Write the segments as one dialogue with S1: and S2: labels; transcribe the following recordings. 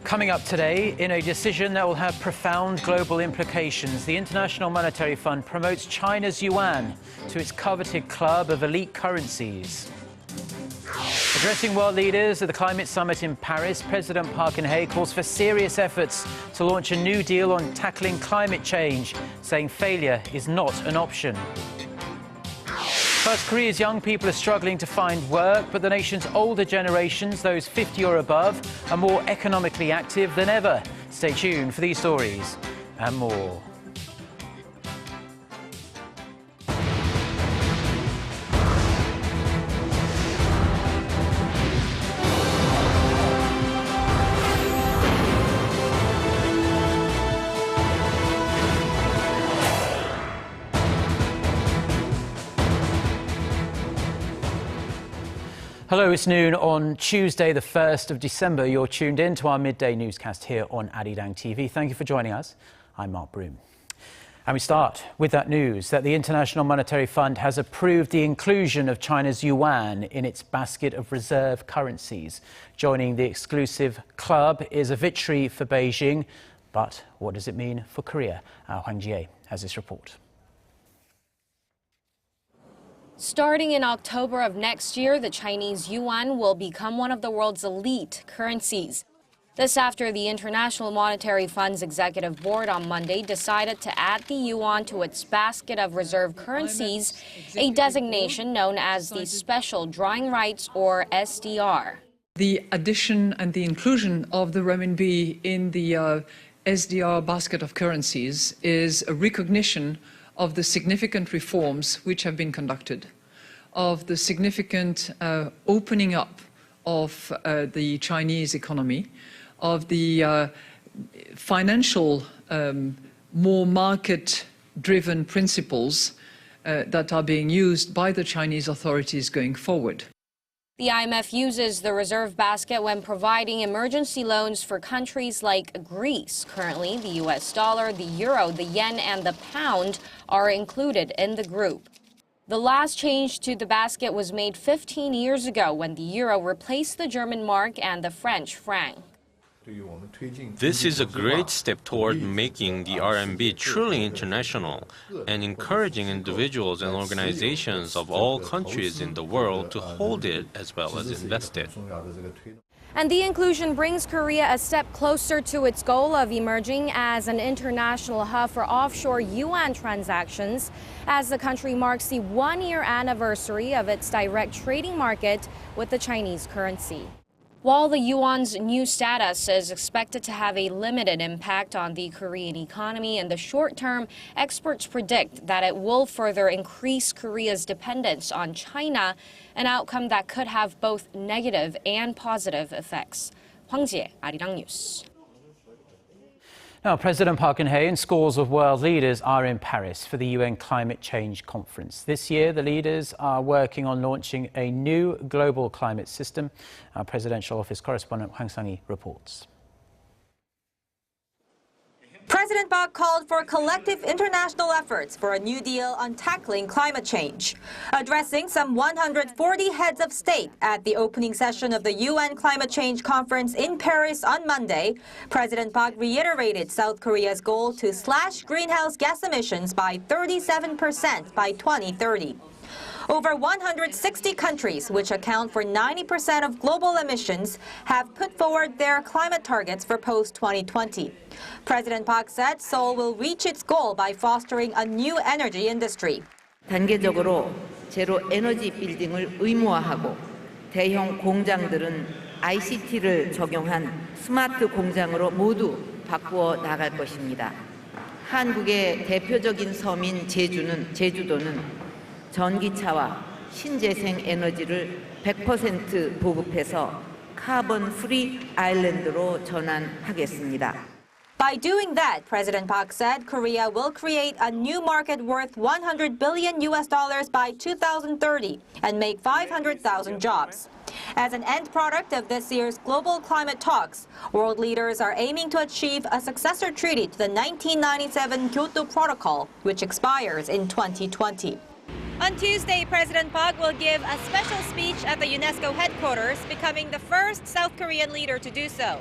S1: Coming up today, in a decision that will have profound global implications, the International Monetary Fund promotes China's yuan to its coveted club of elite currencies. Addressing world leaders at the climate summit in Paris, President Park Geun-hye calls for serious efforts to launch a new deal on tackling climate change, saying failure is not an option. South Korea's young people are struggling to find work, but the nation's older generations, those 50 or above, are more economically active than ever. Stay tuned for these stories and more. Hello, it's noon on Tuesday, the 1st of December. You're tuned in to our midday newscast here on Arirang TV. Thank you for joining us. I'm Mark Broome. And we start with that news that the International Monetary Fund has approved the inclusion of China's yuan in its basket of reserve currencies. Joining the exclusive club is a victory for Beijing. But what does it mean for Korea? Hwang Ji has this report.
S2: Starting in October of next year, the Chinese yuan will become one of the world's elite currencies. This after the International Monetary Fund's executive board on Monday decided to add the yuan to its basket of reserve currencies, a designation known as the Special Drawing Rights or SDR.
S3: The addition and the inclusion of the renminbi in the SDR basket of currencies is a recognition of the significant reforms which have been conducted, of the significant opening up of the Chinese economy, of the financial, more market-driven principles that are being used by the Chinese authorities going forward.
S2: The IMF uses the reserve basket when providing emergency loans for countries like Greece. Currently, the US dollar, the euro, the yen, and the pound are included in the group. The last change to the basket was made 15 years ago when the euro replaced the German mark and the French franc.
S4: This is a great step toward making the RMB truly international and encouraging individuals and organizations of all countries in the world to hold it as well as invest it.
S2: And the inclusion brings Korea a step closer to its goal of emerging as an international hub for offshore yuan transactions, as the country marks the one-year anniversary of its direct trading market with the Chinese currency. While the yuan's new status is expected to have a limited impact on the Korean economy in the short term, experts predict that it will further increase Korea's dependence on China, an outcome that could have both negative and positive effects. Hwang Ji, Arirang News.
S1: Now, President Park Geun-hye and scores of world leaders are in Paris for the UN Climate Change Conference. This year, the leaders are working on launching a new global climate system. Our Presidential Office correspondent Hwang Sang-hee reports.
S5: President Park called for collective international efforts for a new deal on tackling climate change. Addressing some 140 heads of state at the opening session of the UN Climate Change Conference in Paris on Monday, President Park reiterated South Korea's goal to slash greenhouse gas emissions by 37% by 2030. Over 160 countries, which account for 90% of global emissions, have put forward their climate targets for post-2020. President Park said Seoul will reach its goal by fostering a new energy industry.
S6: 단계적으로 제로 에너지 빌딩을 의무화하고 대형 공장들은 ICT를 적용한 스마트 공장으로 모두 바꾸어 나갈 것입니다. 한국의 대표적인 섬인 제주도는 전기차와 신재생 에너지를 100% 보급해서 카본 프리 아일랜드로 전환하겠습니다.
S5: By doing that, President Park said Korea will create a new market worth $100 billion by 2030 and make 500,000 jobs. As an end product of this year's global climate talks, world leaders are aiming to achieve a successor treaty to the 1997 Kyoto Protocol, which expires in 2020. On Tuesday, President Park will give a special speech at the UNESCO headquarters, becoming the first South Korean leader to do so.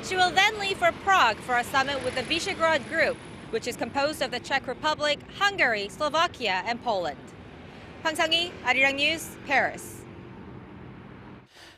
S5: She will then leave for Prague for a summit with the Visegrad Group, which is composed of the Czech Republic, Hungary, Slovakia, and Poland. Hwang Sang-hee, Arirang News, Paris.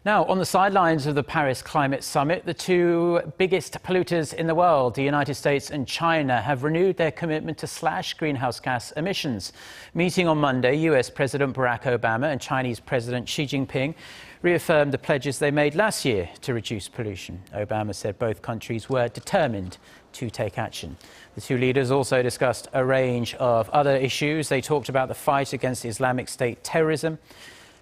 S1: Now, on the sidelines of the Paris Climate Summit, the two biggest polluters in the world, the United States and China, have renewed their commitment to slash greenhouse gas emissions. Meeting on Monday, US President Barack Obama and Chinese President Xi Jinping reaffirmed the pledges they made last year to reduce pollution. Obama said both countries were determined to take action. The two leaders also discussed a range of other issues. They talked about the fight against Islamic State terrorism,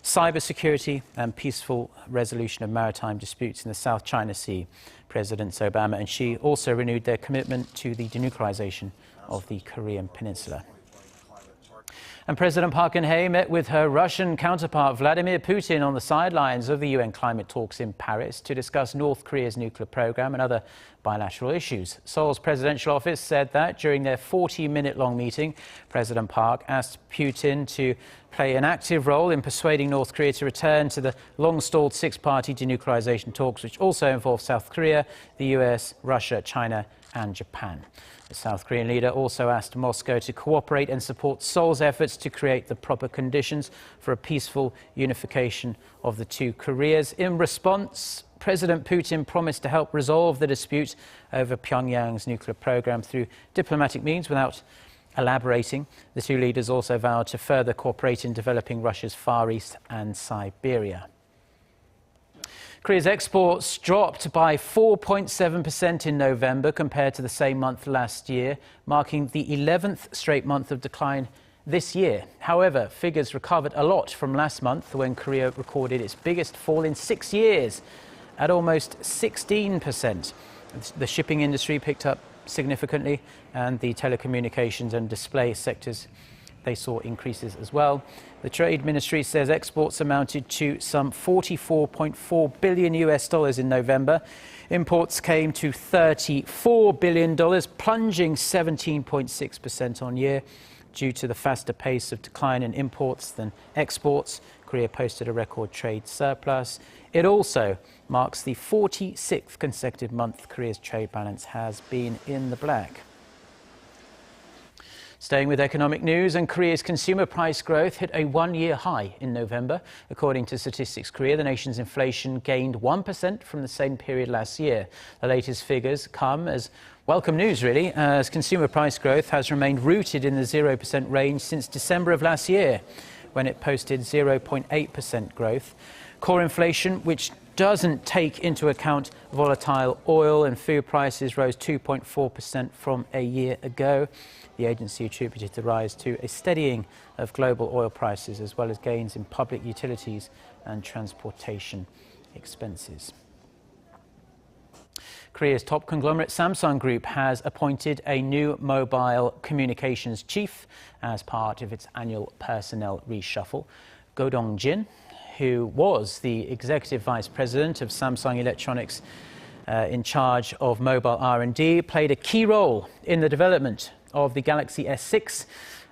S1: cybersecurity and peaceful resolution of maritime disputes in the South China Sea. Presidents Obama and Xi also renewed their commitment to the denuclearization of the Korean Peninsula. And President Park Geun-hye met with her Russian counterpart Vladimir Putin on the sidelines of the UN climate talks in Paris to discuss North Korea's nuclear program and other bilateral issues. Seoul's presidential office said that during their 40-minute-long meeting, President Park asked Putin to play an active role in persuading North Korea to return to the long-stalled six-party denuclearization talks, which also involve South Korea, the US, Russia, China and Japan. The South Korean leader also asked Moscow to cooperate and support Seoul's efforts to create the proper conditions for a peaceful unification of the two Koreas. In response, President Putin promised to help resolve the dispute over Pyongyang's nuclear program through diplomatic means without elaborating. The two leaders also vowed to further cooperate in developing Russia's Far East and Siberia. Korea's exports dropped by 4.7% in November compared to the same month last year, marking the 11th straight month of decline this year. However, figures recovered a lot from last month when Korea recorded its biggest fall in 6 years at almost 16%. The shipping industry picked up significantly, and the telecommunications and display sectors, they saw increases as well. The Trade Ministry says exports amounted to some $44.4 billion in November. Imports came to $34 billion, plunging 17.6% on year. Due to the faster pace of decline in imports than exports, Korea posted a record trade surplus. It also marks the 46th consecutive month Korea's trade balance has been in the black. Staying with economic news, and Korea's consumer price growth hit a one-year high in November. According to Statistics Korea, the nation's inflation gained 1% from the same period last year. The latest figures come as welcome news, really, as consumer price growth has remained rooted in the 0% range since December of last year, when it posted 0.8% growth. Core inflation, which doesn't take into account volatile oil and food prices, rose 2.4% from a year ago. The agency attributed the rise to a steadying of global oil prices, as well as gains in public utilities and transportation expenses. Korea's top conglomerate Samsung Group has appointed a new mobile communications chief as part of its annual personnel reshuffle. Go Dong-jin, who was the executive vice president of Samsung Electronics in charge of mobile R&D, played a key role in the development of the Galaxy S6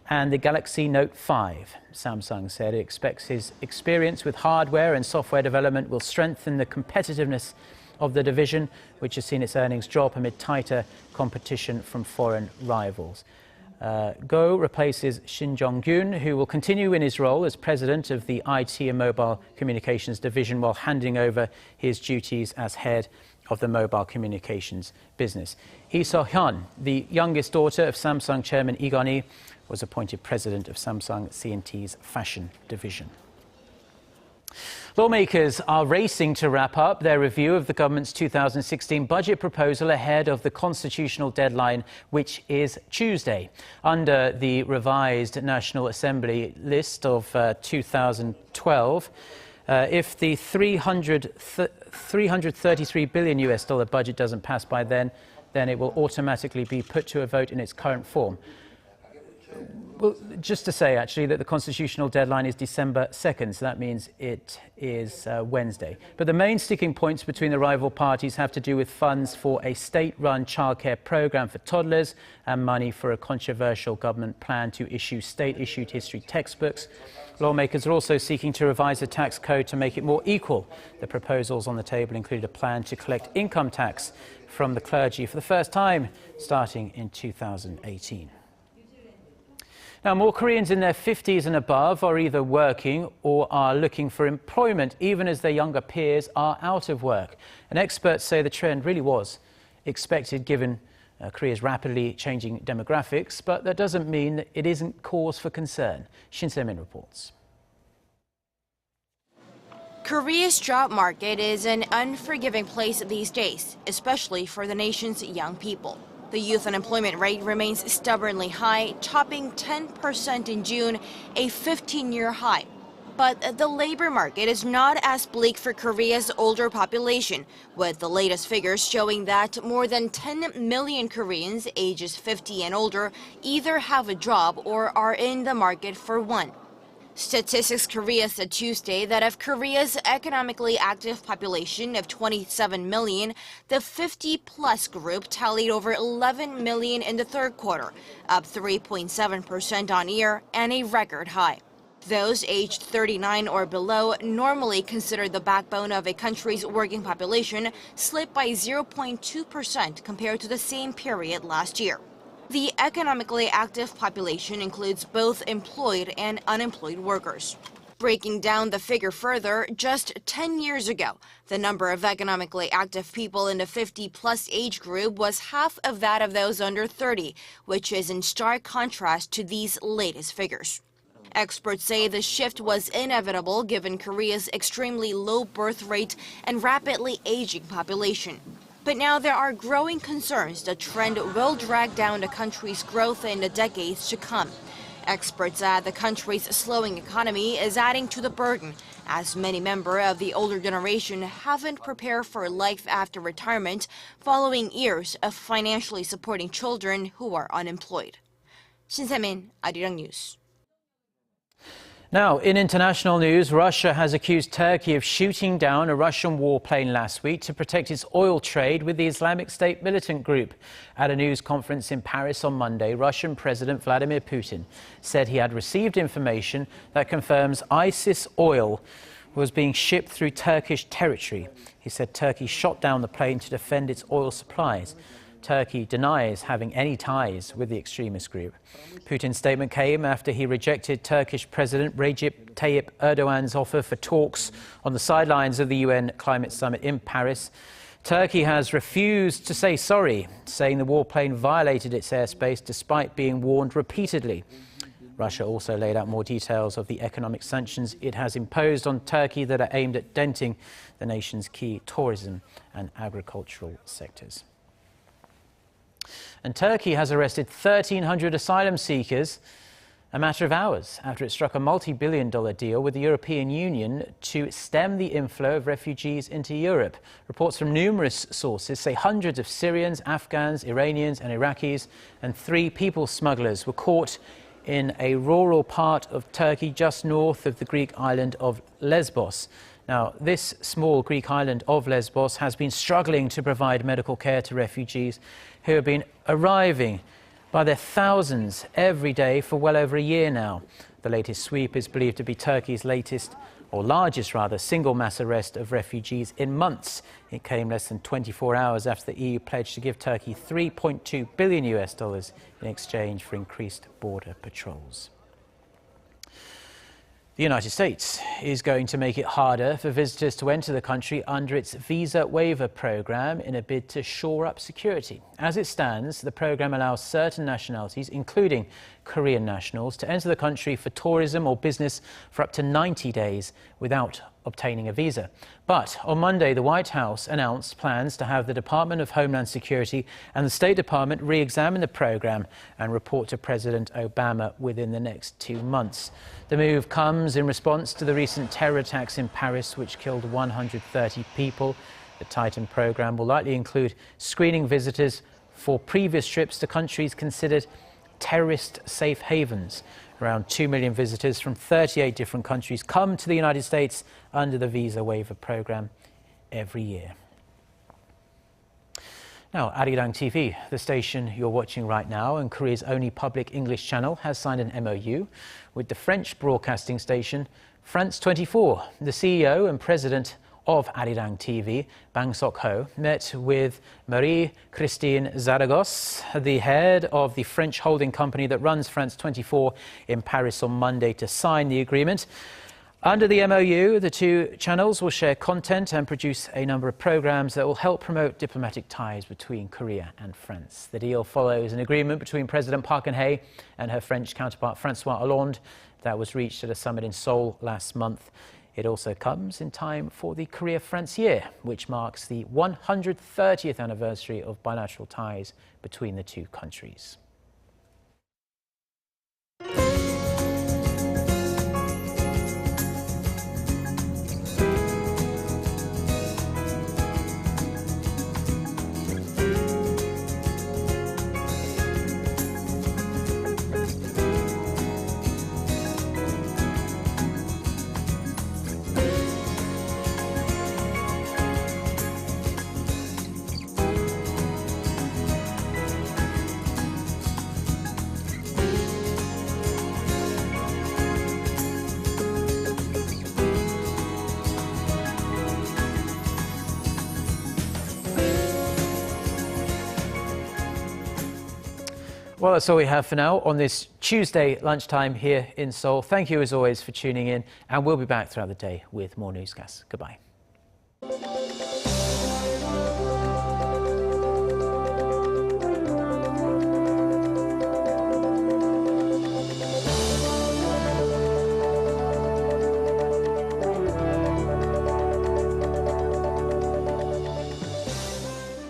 S1: and the Galaxy Note 5. Samsung said it expects his experience with hardware and software development will strengthen the competitiveness of the division, which has seen its earnings drop amid tighter competition from foreign rivals. Go replaces Shin Jong-gyun, who will continue in his role as president of the IT and Mobile Communications Division while handing over his duties as head of the mobile communications business. Lee So-hyun, the youngest daughter of Samsung chairman Lee Geunhye, was appointed president of Samsung C&T's fashion division. Lawmakers are racing to wrap up their review of the government's 2016 budget proposal ahead of the constitutional deadline, which is Tuesday. Under the revised National Assembly list of 2012, if the $333 billion budget doesn't pass by then it will automatically be put to a vote in its current form. Well, just to say, actually, that the constitutional deadline is December 2nd, so that means it is Wednesday. But the main sticking points between the rival parties have to do with funds for a state-run childcare programme for toddlers and money for a controversial government plan to issue state-issued history textbooks. Lawmakers are also seeking to revise the tax code to make it more equal. The proposals on the table include a plan to collect income tax from the clergy for the first time, starting in 2018. Now, more Koreans in their 50s and above are either working or are looking for employment, even as their younger peers are out of work. And experts say the trend really was expected given Korea's rapidly changing demographics, but that doesn't mean that it isn't cause for concern. Shin Se-min reports.
S7: Korea's job market is an unforgiving place these days, especially for the nation's young people. The youth unemployment rate remains stubbornly high, topping 10% in June, a 15-year high. But the labor market is not as bleak for Korea's older population, with the latest figures showing that more than 10 million Koreans ages 50 and older either have a job or are in the market for one. Statistics Korea said Tuesday that of Korea's economically active population of 27 million, the 50-plus group tallied over 11 million in the third quarter, up 3.7% on year and a record high. Those aged 39 or below, normally considered the backbone of a country's working population, slipped by 0.2% compared to the same period last year. The economically active population includes both employed and unemployed workers. Breaking down the figure further, just 10 years ago, the number of economically active people in the 50-plus age group was half of that of those under 30, which is in stark contrast to these latest figures. Experts say the shift was inevitable given Korea's extremely low birth rate and rapidly aging population. But now there are growing concerns the trend will drag down the country's growth in the decades to come. Experts add the country's slowing economy is adding to the burden, as many members of the older generation haven't prepared for life after retirement following years of financially supporting children who are unemployed. Shin Se-min, Arirang News.
S1: Now, in international news, Russia has accused Turkey of shooting down a Russian warplane last week to protect its oil trade with the Islamic State militant group. At a news conference in Paris on Monday, Russian President Vladimir Putin said he had received information that confirms ISIS oil was being shipped through Turkish territory. He said Turkey shot down the plane to defend its oil supplies. Turkey denies having any ties with the extremist group. Putin's statement came after he rejected Turkish President Recep Tayyip Erdogan's offer for talks on the sidelines of the UN climate summit in Paris. Turkey has refused to say sorry, saying the warplane violated its airspace despite being warned repeatedly. Russia also laid out more details of the economic sanctions it has imposed on Turkey that are aimed at denting the nation's key tourism and agricultural sectors. And Turkey has arrested 1,300 asylum seekers a matter of hours after it struck a multi-billion-dollar deal with the European Union to stem the inflow of refugees into Europe. Reports from numerous sources say hundreds of Syrians, Afghans, Iranians and Iraqis and 3 people smugglers were caught in a rural part of Turkey just north of the Greek island of Lesbos. Now, this small Greek island of Lesbos has been struggling to provide medical care to refugees who have been arriving by their thousands every day for well over a year now. The latest sweep is believed to be Turkey's largest single mass arrest of refugees in months. It came less than 24 hours after the EU pledged to give Turkey $3.2 billion in exchange for increased border patrols. The United States is going to make it harder for visitors to enter the country under its visa waiver program in a bid to shore up security. As it stands, the program allows certain nationalities, including Korean nationals, to enter the country for tourism or business for up to 90 days without obtaining a visa. But on Monday, the White House announced plans to have the Department of Homeland Security and the State Department re-examine the program and report to President Obama within the next 2 months. The move comes in response to the recent terror attacks in Paris, which killed 130 people. The tightened program will likely include screening visitors for previous trips to countries considered terrorist safe havens. Around 2 million visitors from 38 different countries come to the United States under the visa waiver program every year. Now, Arirang TV, the station you're watching right now and Korea's only public English channel, has signed an MOU with the French broadcasting station France 24. The CEO and president of Arirang TV, Bang Sok-ho, met with Marie-Christine Zaragoza, the head of the French holding company that runs France 24 in Paris on Monday to sign the agreement. Under the MOU, the two channels will share content and produce a number of programs that will help promote diplomatic ties between Korea and France. The deal follows an agreement between President Park Geun-hye and her French counterpart François Hollande that was reached at a summit in Seoul last month. It also comes in time for the Korea-France year, which marks the 130th anniversary of bilateral ties between the two countries. Well, that's all we have for now on this Tuesday lunchtime here in Seoul. Thank you as always for tuning in, and we'll be back throughout the day with more newscasts. Goodbye.